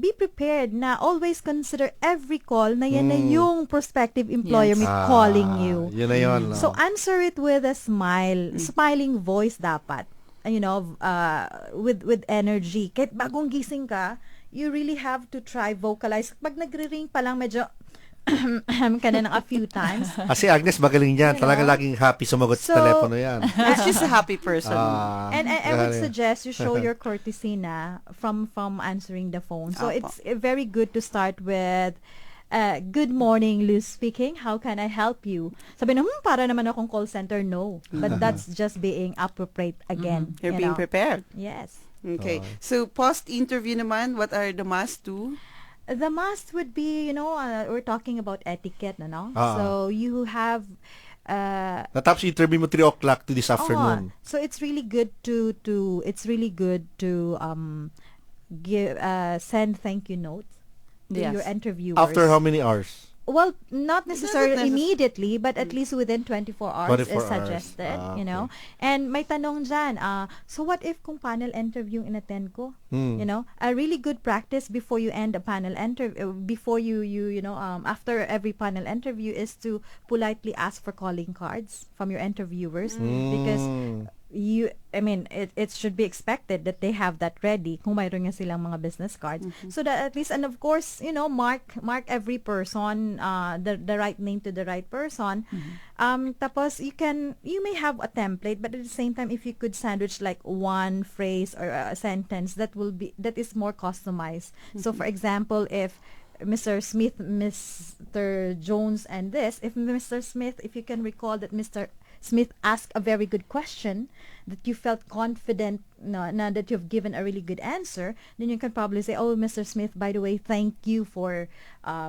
be prepared na always consider every call na yan na yung prospective employer may calling you. Yun na yun. So answer it with a smile. Smiling voice dapat. With energy. Kahit bagong gising ka, you really have to try vocalize. Pag nagre-ring pa lang medyo ka na ng a few times. Kasi Agnes, magaling yan. Talaga laging happy sumagot sa telepono yan. She's a happy person. And I would suggest you show your courtesy na from answering the phone. So it's very good to start with, good morning, Luz speaking. How can I help you? Sabi na, para naman akong call center. No. But that's just being appropriate again. You're being prepared. Yes. Okay. So, post-interview naman, what are the must do? The must would be, we're talking about etiquette, no? So you have natapos interview mo 3 o'clock to this afternoon. So it's really good to give send thank you notes to your interviewers. After how many hours? Well, not necessarily immediately, but at least within 24 hours 24 is suggested, okay. And may tanong dyan, so what if kung panel interview in-attend ko? A really good practice before you end a panel interview, before you after every panel interview is to politely ask for calling cards from your interviewers because it should be expected that they have that ready kung mayroon nga silang mga business cards. So that at least, and of course, mark every person, the right name to the right person. Tapos you may have a template, but at the same time, if you could sandwich like one phrase or a sentence that is more customized. So for example, if Mr. Smith, Mr. Jones, and this, if Mr. Smith, if you can recall that Mr. Smith asked a very good question, that you felt confident na that you've given a really good answer, then you can probably say, oh, Mr. Smith, by the way, thank you for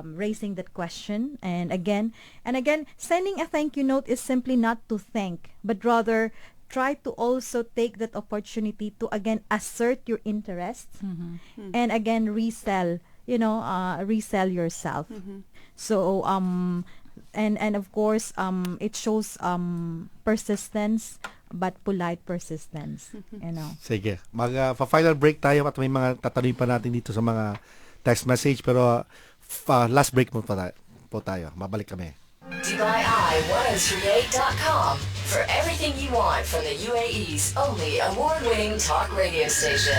raising that question. And again, sending a thank you note is simply not to thank, but rather try to also take that opportunity to, again, assert your interests and, again, resell yourself. So, and of course, it shows persistence, but polite persistence. Sige. Mag-final break tayo at may mga tatanungin pa natin dito sa mga text message. Pero last break po tayo. Mabalik kami. DubaiI1038.com for everything you want from the UAE's only award-winning talk radio station.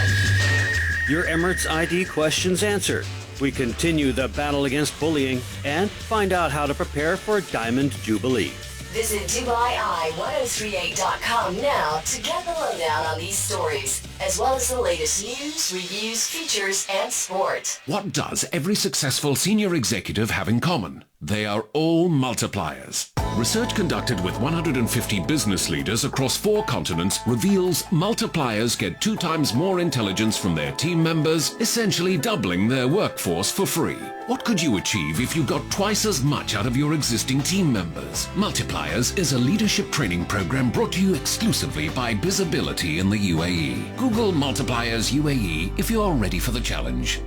Your Emirates ID questions answered. We continue the battle against bullying and find out how to prepare for Diamond Jubilee. Visit DubaiI1038.com now to get the lowdown on these stories, as well as the latest news, reviews, features, and sport. What does every successful senior executive have in common? They are all multipliers. Research conducted with 150 business leaders across 4 continents reveals multipliers get 2 times more intelligence from their team members, essentially doubling their workforce for free. What could you achieve if you got twice as much out of your existing team members? Multipliers is a leadership training program brought to you exclusively by Bizability in the UAE. Google Multipliers UAE if you are ready for the challenge.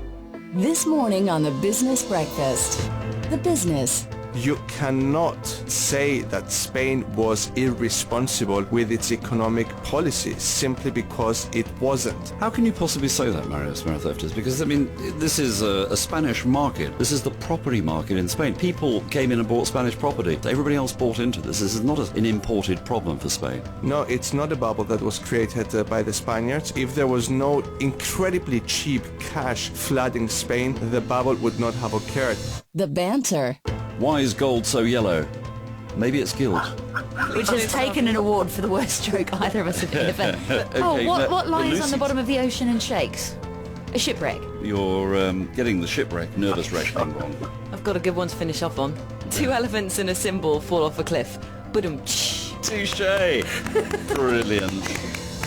This morning on the Business Breakfast, the business. You cannot say that Spain was irresponsible with its economic policies simply because it wasn't. How can you possibly say that, Marius Maratheftis? Because, this is a Spanish market. This is the property market in Spain. People came in and bought Spanish property. Everybody else bought into this. This is not an imported problem for Spain. No, it's not a bubble that was created by the Spaniards. If there was no incredibly cheap cash flooding Spain, the bubble would not have occurred. The banter. Why is gold so yellow? Maybe it's gilt. Which has taken an award for the worst joke either of us have ever. Okay, what lies on the bottom of the ocean and shakes? A shipwreck. You're getting the shipwreck, nervous wreck thing wrong. I've got a good one to finish off on. 2 elephants and a cymbal fall off a cliff. Boom. Touché. Brilliant.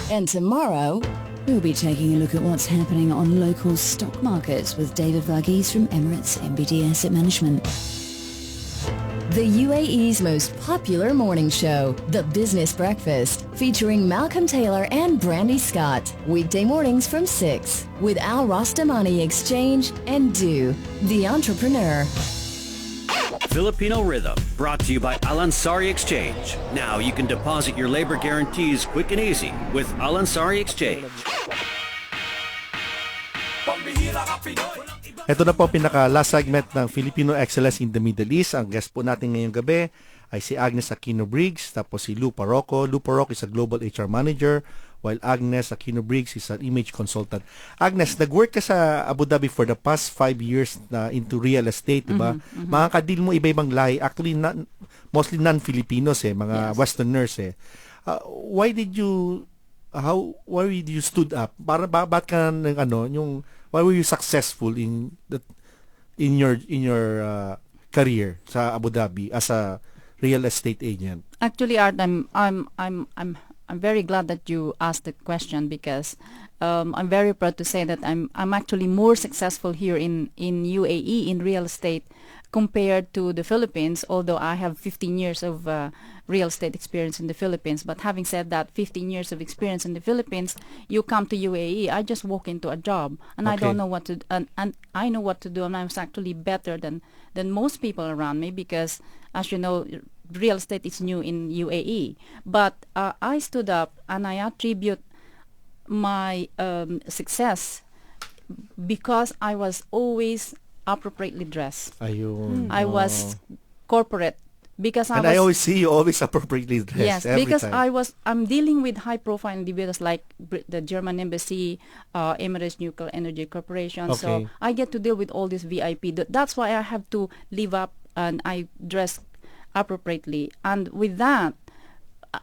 And tomorrow, we'll be taking a look at what's happening on local stock markets with David Varghese from Emirates MBD Asset Management. The UAE's most popular morning show, The Business Breakfast, featuring Malcolm Taylor and Brandy Scott. Weekday mornings from 6 with Al Rastamani Exchange and Do, the entrepreneur. Filipino Rhythm, brought to you by Al Ansari Exchange. Now you can deposit your labor guarantees quick and easy with Al Ansari Exchange. Ito na po ang pinaka-last segment ng Filipino Excellence in the Middle East. Ang guest po natin ngayong gabi ay si Agnes Aquino Briggs, tapos si Lou Parroco. Lou Parroco is a Global HR Manager, while Agnes Aquino Briggs is an image consultant. Agnes, nag-work ka sa Abu Dhabi for the past 5 years na into real estate, di ba? Mga kadil mo iba-ibang lahi. Actually, mostly non-Filipinos mga Westerners why did you stood up? Ba't ka why were you successful in your career sa Abu Dhabi as a real estate agent? Actually, Art, I'm very glad that you asked the question because I'm very proud to say that I'm actually more successful here in UAE in real estate compared to the Philippines, although I have 15 years of real estate experience in the Philippines. But having said that, 15 years of experience in the Philippines, you come to UAE, I just walk into a job and I don't know what to and I know what to do, and I'm actually better than most people around me because, as you know, real estate is new in UAE. But I stood up and I attribute my success because I was always appropriately dressed. Ayun. I was corporate because I always see you always appropriately dressed. Yes, every because time. I'm dealing with high profile individuals like the German embassy, Emirates Nuclear Energy Corporation. So I get to deal with all this VIP. That's why I have to live up and I dress appropriately. And with that,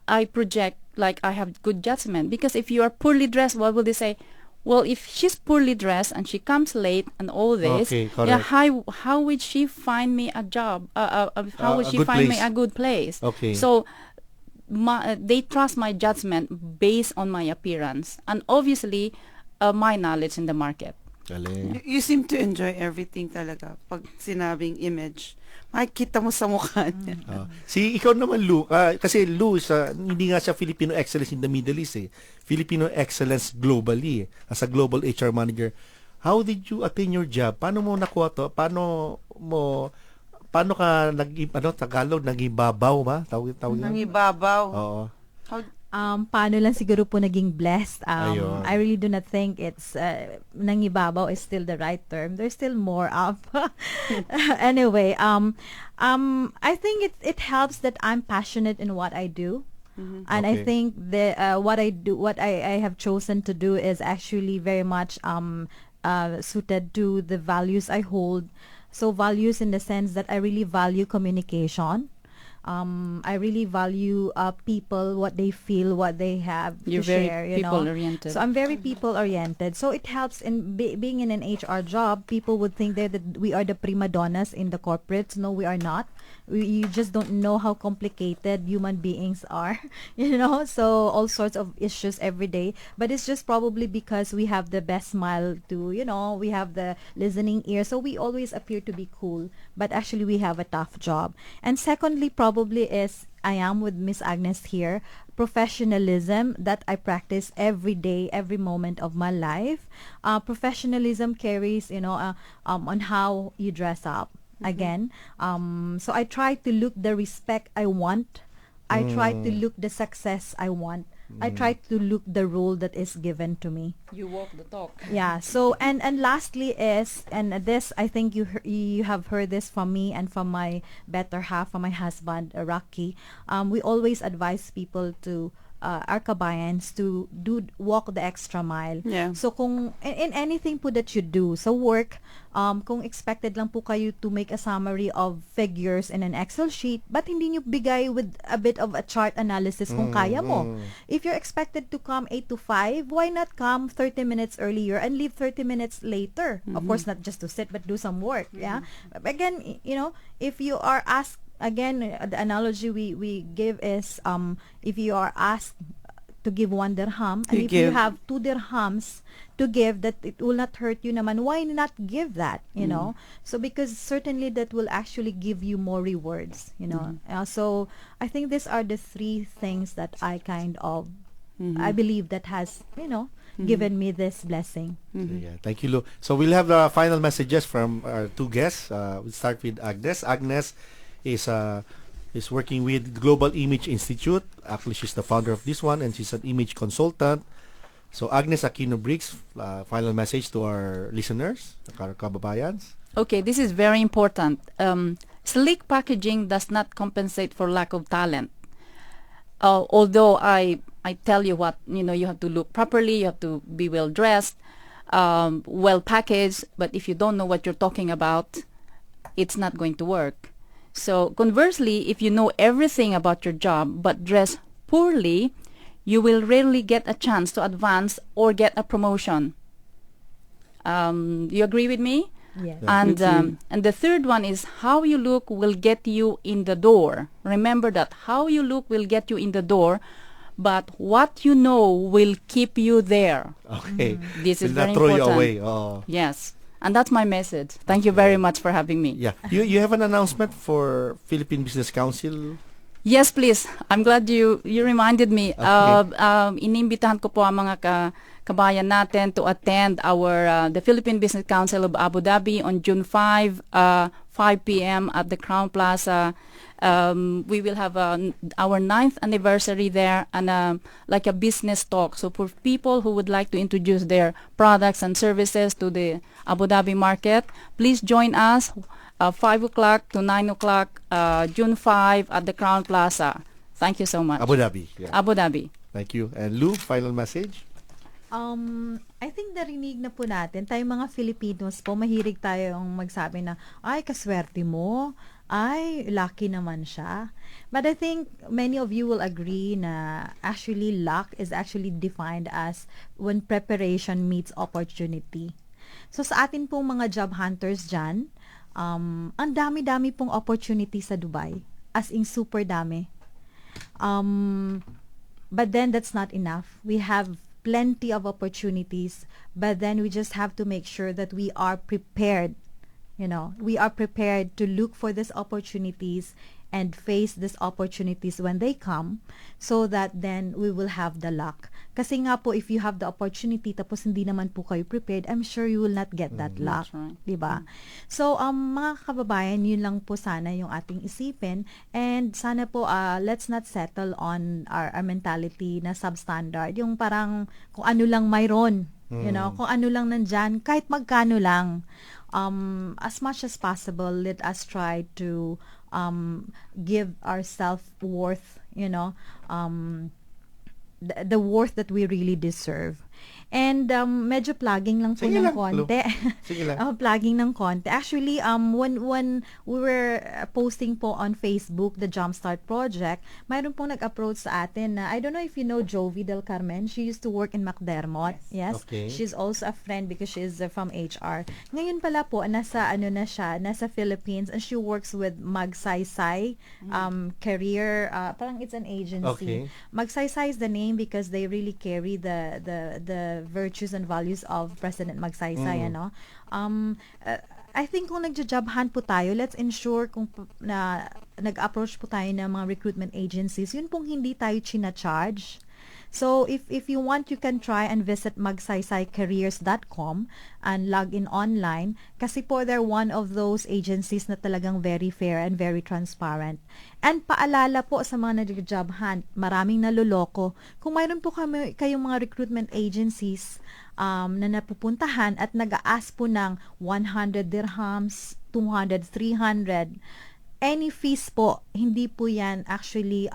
I project like I have good judgment, because if you are poorly dressed, what will they say? Well, if she's poorly dressed and she comes late and all this, how would she find me a job? How would she find me a good place? Okay. So they trust my judgment based on my appearance and obviously my knowledge in the market. You seem to enjoy everything talaga pag sinabing image. Makikita mo sa mukha niya. Ikaw naman, Lou, kasi Lou hindi nga siya Filipino Excellence in the Middle East Filipino Excellence globally as a global HR manager. How did you attain your job? Paano mo nakuha to? Paano ka Tagalog, nag-ibabaw ba? Tawag Nang-ibabaw. Oo. Paano lang siguro po naging blessed. I really do not think it's nangibabaw is still the right term. There's still more up. Anyway, I think it helps that I'm passionate in what I do. And I think what I have chosen to do is actually very much suited to the values I hold. So values in the sense that I really value communication. I really value people, what they feel, what they have You're to share. very people-oriented. So I'm very people-oriented. So it helps in being in an HR job. People would think that we are the prima donnas in the corporates. No, we are not. You just don't know how complicated human beings are, so all sorts of issues every day. But it's just probably because we have the best smile we have the listening ear. So we always appear to be cool, but actually we have a tough job. And secondly, probably is I am with Miss Agnes here, professionalism that I practice every day, every moment of my life. Professionalism carries, on how you dress up. Again, so I try to look the respect I want. I try to look the success I want. I try to look the role that is given to me. You walk the talk. Yeah. So and lastly is, and this I think you have heard this from me and from my better half, from my husband Rocky. We always advise people to our kabayans to walk the extra mile. Yeah. So kung in anything po that you do, so work, kung expected lang po kayo to make a summary of figures in an Excel sheet, but hindi nyo bigay with a bit of a chart analysis kung kaya mo. If you're expected to come 8 to 5, why not come 30 minutes earlier and leave 30 minutes later? Of course, not just to sit, but do some work. Yeah. Again, if you are asked, again, the analogy we give is if you are asked to give 1 dirham and if you have 2 dirhams to give, that it will not hurt you naman, why not give that, so because certainly that will actually give you more rewards, so I think these are the 3 things that I kind of I believe that has given me this blessing. Yeah, thank you, Lou. So we'll have the final messages from our 2 guests. We'll start with Agnes. Agnes is working with Global Image Institute. Actually, she's the founder of this one, and she's an image consultant. So Agnes Aquino Briggs, final message to our listeners, our kababayans. Okay, this is very important. Sleek packaging does not compensate for lack of talent. Although I tell you what, you have to look properly, you have to be well dressed, well packaged, but if you don't know what you're talking about, it's not going to work. So conversely, if you know everything about your job but dress poorly, you will rarely get a chance to advance or get a promotion. You agree with me? Yes. And the third one is how you look will get you in the door. Remember that how you look will get you in the door, but what you know will keep you there. Okay. This is Will very not throw important. you away. Oh. Yes. And that's my message. Thank you very much for having me. Yeah. You have an announcement for Philippine Business Council? Yes, please. I'm glad you reminded me. Okay. Inimbitahan ko po ang mga kabayan natin to attend the Philippine Business Council of Abu Dhabi on June 5, 5 p.m. at the Crown Plaza. We will have our 9th anniversary there and like a business talk. So for people who would like to introduce their products and services to the Abu Dhabi market, please join us 5 o'clock to 9 o'clock, June 5 at the Crown Plaza. Thank you so much. Abu Dhabi. Yeah. Abu Dhabi. Thank you. And Lou, final message? I think narinig na po natin, tayong mga Filipinos po, mahilig tayong magsabi na, ay, kaswerte mo, ay, lucky naman siya. But I think many of you will agree na actually luck is actually defined as when preparation meets opportunity. So sa atin pong mga job hunters dyan, ang dami-dami pong opportunity sa Dubai. As in super dami. But then that's not enough. We have plenty of opportunities, but then we just have to make sure that we are prepared. We are prepared to look for these opportunities and face these opportunities when they come so that then we will have the luck. Kasi nga po, if you have the opportunity tapos hindi naman po kayo prepared, I'm sure you will not get that luck. Right. Diba? So, mga kababayan, yun lang po sana yung ating isipin. And sana po, let's not settle on our mentality na substandard. Yung parang kung ano lang mayroon. Kung ano lang nandyan, kahit magkano lang. As much as possible, let us try to give our self-worth, the worth that we really deserve. And medyo plugging lang po Sige ng lang, konti. Sige lang. Plugging ng konti. Actually, when we were posting po on Facebook, the Jumpstart Project, mayroon pong nag-approach sa atin na, I don't know if you know Jovi Del Carmen. She used to work in McDermott. Yes. Okay. She's also a friend because she's from HR. Ngayon pala po, nasa Philippines, and she works with Magsaysay career, parang it's an agency. Okay. Magsaysay is the name because they really carry the virtues and values of President Magsaysay, I think kung nagja-job hunt po tayo, let's ensure na nag-approach po tayo ng mga recruitment agencies, yun pong hindi tayo china-charge. So, if you want, you can try and visit magsaysaycareers.com and log in online. Kasi po, they're one of those agencies na talagang very fair and very transparent. And paalala po sa mga nag-job hunt, maraming naluloko. Kung mayroon po kayong mga recruitment agencies na napupuntahan at nag-a-ask po ng 100 dirhams, 200, 300, any fees po, hindi po yan actually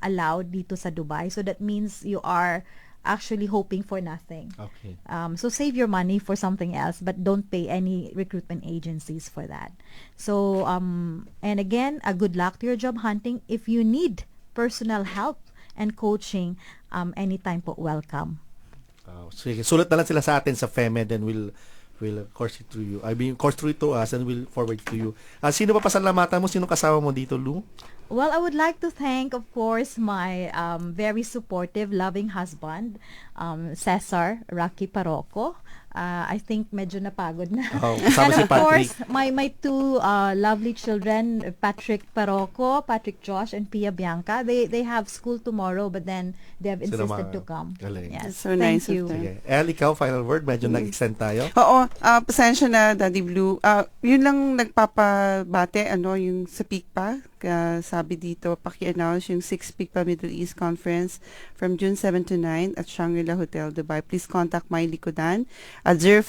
allowed dito sa Dubai. So that means you are actually hoping for nothing. Okay. So save your money for something else, but don't pay any recruitment agencies for that. So, and again, a good luck to your job hunting. If you need personal help and coaching, anytime po, welcome. Sige, sulat na lang sila sa atin sa FEMED and we'll course it to you. Course through it to us and we'll forward to you. Sino pa pasalamatan mo? Sino kasama mo dito, Lou? Well, I would like to thank, of course, my very supportive, loving husband, Cesar Rocky Parroco. I think medyo napagod na. Oh, And kasama si of course, Patrick. my two lovely children, Patrick Parroco, Patrick Josh, and Pia Bianca, they have school tomorrow, but then they have Sila insisted mga to come. galing. Yes, That's so thank nice of you. them. Sige. El, ikaw, final word. Medyo nag-extend tayo. Oo, pasensya na, Daddy Blue. Yun lang nagpapabate, yung sa PICPA. Sabi dito, paki-announce yung 6th PICPA Middle East Conference from June 7 to 9 at Shangri-La Hotel, Dubai. Please contact my likodan at 050